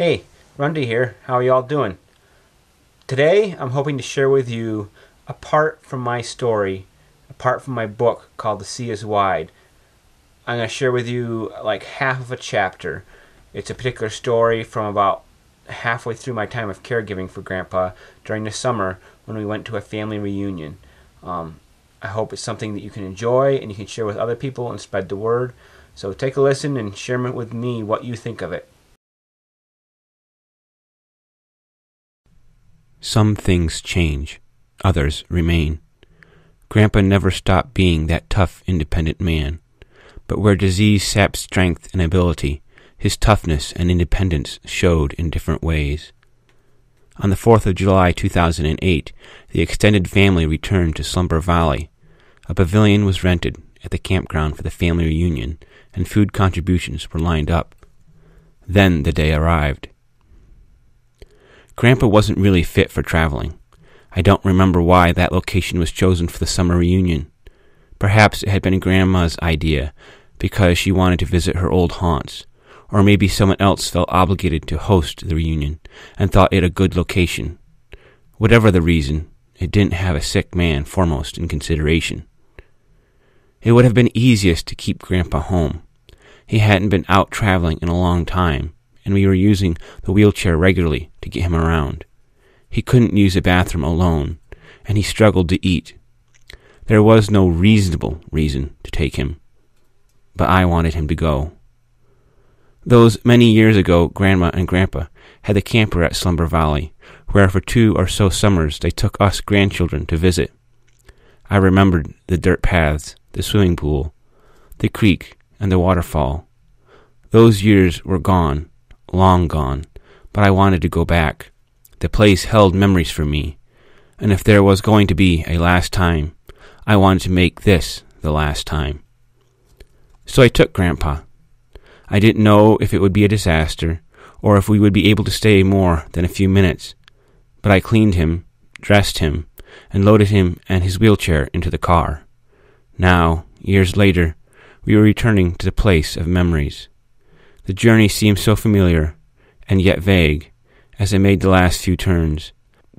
Hey, Rundy here. How are y'all doing? Today, I'm hoping to share with you a part from my story, a part from my book called The Sea is Wide. I'm going to share with you like half of a chapter. It's a particular story from about halfway through my time of caregiving for Grandpa during the summer when we went to a family reunion. I hope it's something that you can enjoy and you can share with other people and spread the word. So take a listen and share with me what you think of it. Some things change, others remain. Grandpa never stopped being that tough, independent man. But where disease sapped strength and ability, his toughness and independence showed in different ways. On the 4th of July 2008, the extended family returned to Slumber Valley. A pavilion was rented at the campground for the family reunion, and food contributions were lined up. Then the day arrived. Grandpa wasn't really fit for traveling. I don't remember why that location was chosen for the summer reunion. Perhaps it had been Grandma's idea because she wanted to visit her old haunts, or maybe someone else felt obligated to host the reunion and thought it a good location. Whatever the reason, it didn't have a sick man foremost in consideration. It would have been easiest to keep Grandpa home. He hadn't been out traveling in a long time, and we were using the wheelchair regularly to get him around. He couldn't use a bathroom alone, and he struggled to eat. There was no reasonable reason to take him, but I wanted him to go. Those many years ago, Grandma and Grandpa had the camper at Slumber Valley, where for 2 or so summers they took us grandchildren to visit. I remembered the dirt paths, the swimming pool, the creek, and the waterfall. Those years were gone, long gone, but I wanted to go back. The place held memories for me, and if there was going to be a last time, I wanted to make this the last time. So I took Grandpa. I didn't know if it would be a disaster, or if we would be able to stay more than a few minutes, but I cleaned him, dressed him, and loaded him and his wheelchair into the car. Now, years later, we were returning to the place of memories. The journey seemed so familiar, and yet vague, as I made the last few turns.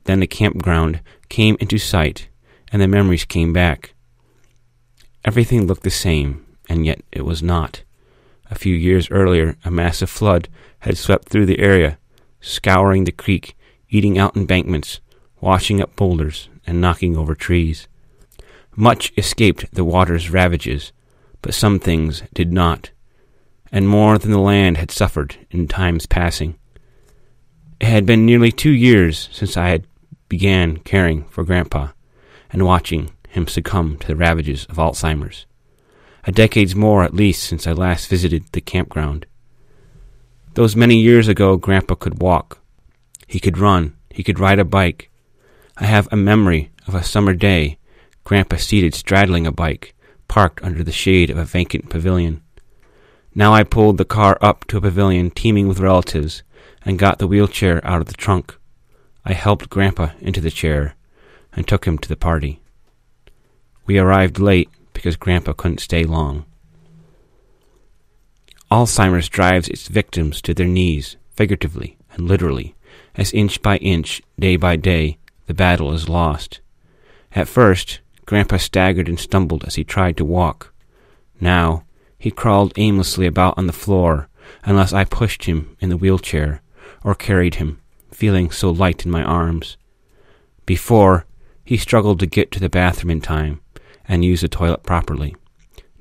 Then the campground came into sight, and the memories came back. Everything looked the same, and yet it was not. A few years earlier, a massive flood had swept through the area, scouring the creek, eating out embankments, washing up boulders, and knocking over trees. Much escaped the water's ravages, but some things did not, and more than the land had suffered in times passing. It had been nearly 2 years since I had began caring for Grandpa and watching him succumb to the ravages of Alzheimer's. A decade more at least since I last visited the campground. Those many years ago, Grandpa could walk. He could run. He could ride a bike. I have a memory of a summer day, Grandpa seated straddling a bike, parked under the shade of a vacant pavilion. Now I pulled the car up to a pavilion teeming with relatives and got the wheelchair out of the trunk. I helped Grandpa into the chair and took him to the party. We arrived late because Grandpa couldn't stay long. Alzheimer's drives its victims to their knees, figuratively and literally, as inch by inch, day by day, the battle is lost. At first, Grandpa staggered and stumbled as he tried to walk. Now, he crawled aimlessly about on the floor unless I pushed him in the wheelchair or carried him, feeling so light in my arms. Before, he struggled to get to the bathroom in time and use the toilet properly.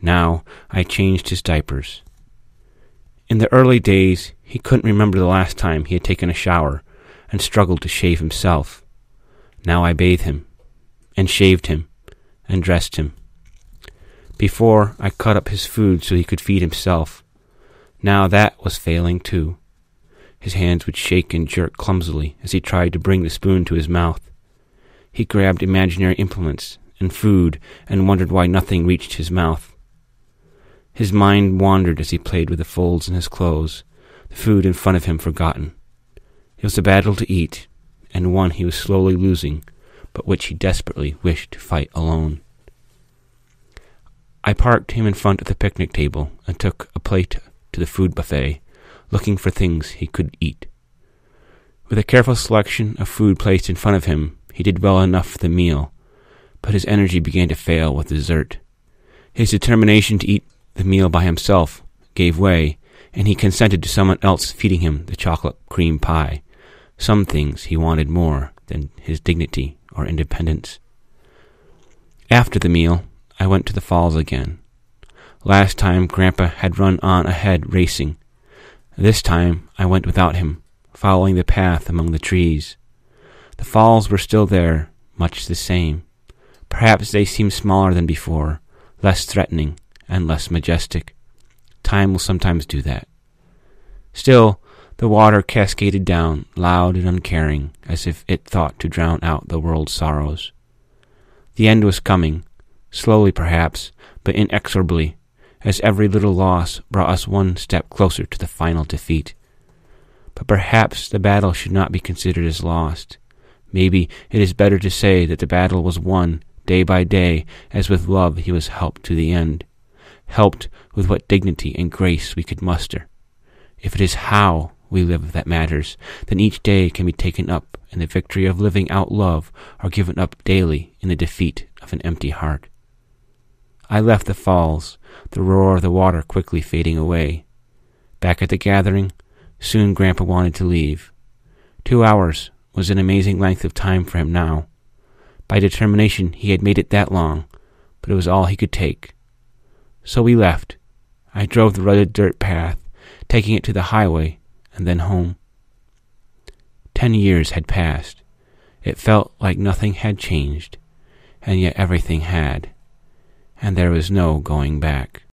Now, I changed his diapers. In the early days, he couldn't remember the last time he had taken a shower and struggled to shave himself. Now I bathed him and shaved him and dressed him. Before, I cut up his food so he could feed himself. Now that was failing too. His hands would shake and jerk clumsily as he tried to bring the spoon to his mouth. He grabbed imaginary implements and food and wondered why nothing reached his mouth. His mind wandered as he played with the folds in his clothes, the food in front of him forgotten. It was a battle to eat, and one he was slowly losing, but which he desperately wished to fight alone. I parked him in front of the picnic table and took a plate to the food buffet, looking for things he could eat. With a careful selection of food placed in front of him, he did well enough for the meal, but his energy began to fail with dessert. His determination to eat the meal by himself gave way, and he consented to someone else feeding him the chocolate cream pie. Some things he wanted more than his dignity or independence. After the meal, I went to the falls again. Last time, Grandpa had run on ahead racing. This time, I went without him, following the path among the trees. The falls were still there, much the same. Perhaps they seemed smaller than before, less threatening and less majestic. Time will sometimes do that. Still, the water cascaded down, loud and uncaring, as if it thought to drown out the world's sorrows. The end was coming, slowly perhaps, but inexorably, as every little loss brought us one step closer to the final defeat. But perhaps the battle should not be considered as lost. Maybe it is better to say that the battle was won day by day, as with love he was helped to the end, helped with what dignity and grace we could muster. If it is how we live that matters, then each day can be taken up in the victory of living out love, or given up daily in the defeat of an empty heart. I left the falls, the roar of the water quickly fading away. Back at the gathering, soon Grandpa wanted to leave. 2 hours was an amazing length of time for him now. By determination he had made it that long, but it was all he could take. So we left. I drove the rutted dirt path, taking it to the highway, and then home. 10 years had passed. It felt like nothing had changed, and yet everything had, and there was no going back.